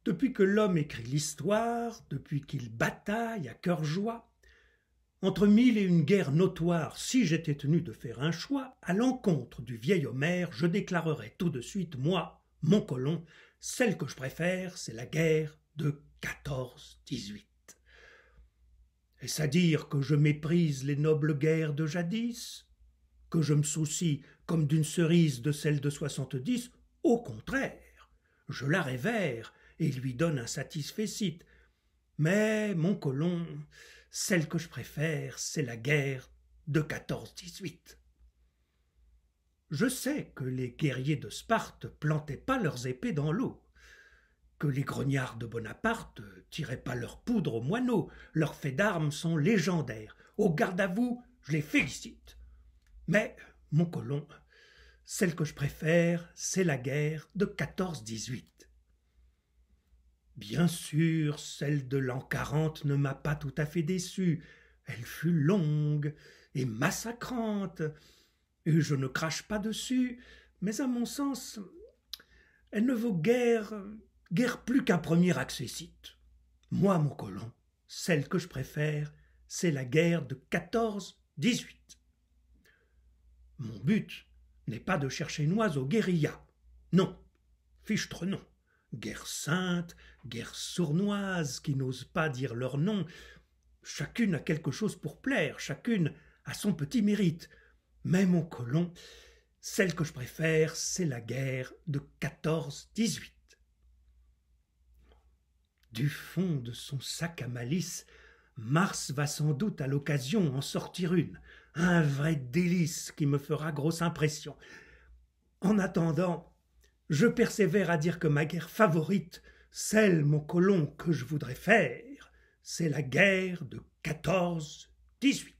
Depuis que l'homme écrit l'histoire, depuis qu'il bataille à cœur joie, entre mille et une guerres notoires, si j'étais tenu de faire un choix, à l'encontre du vieil Homère, je déclarerais tout de suite, moi, mon colon, celle que je préfère, c'est la guerre de 14-18. Est-ce à dire que je méprise les nobles guerres de jadis, que je me soucie comme d'une cerise de celle de 70? Au contraire, je la révère et lui donne un satisfecit. Mais, mon colon, celle que je préfère, c'est la guerre de 14-18. Je sais que les guerriers de Sparte plantaient pas leurs épées dans l'eau, que les grognards de Bonaparte tiraient pas leur poudre aux moineaux. Leurs faits d'armes sont légendaires. Au garde à vous, je les félicite. Mais, mon colon, celle que je préfère, c'est la guerre de 14-18. Bien sûr, celle de l'an 40 ne m'a pas tout à fait déçu. Elle fut longue et massacrante, et je ne crache pas dessus, mais à mon sens, elle ne vaut guère plus qu'un premier accessit. Moi, mon colon, celle que je préfère, c'est la guerre de 14-18. Mon but n'est pas de chercher noise aux guérillas. Non, fichtre non. Guerre sainte, guerre sournoise, qui n'osent pas dire leur nom. Chacune a quelque chose pour plaire, chacune a son petit mérite. Mais mon colon, celle que je préfère, c'est la guerre de 14-18. Du fond de son sac à malice, Mars va sans doute à l'occasion en sortir une, un vrai délice qui me fera grosse impression. En attendant, je persévère à dire que ma guerre favorite, celle, mon colon, que je voudrais faire, c'est la guerre de 14-18.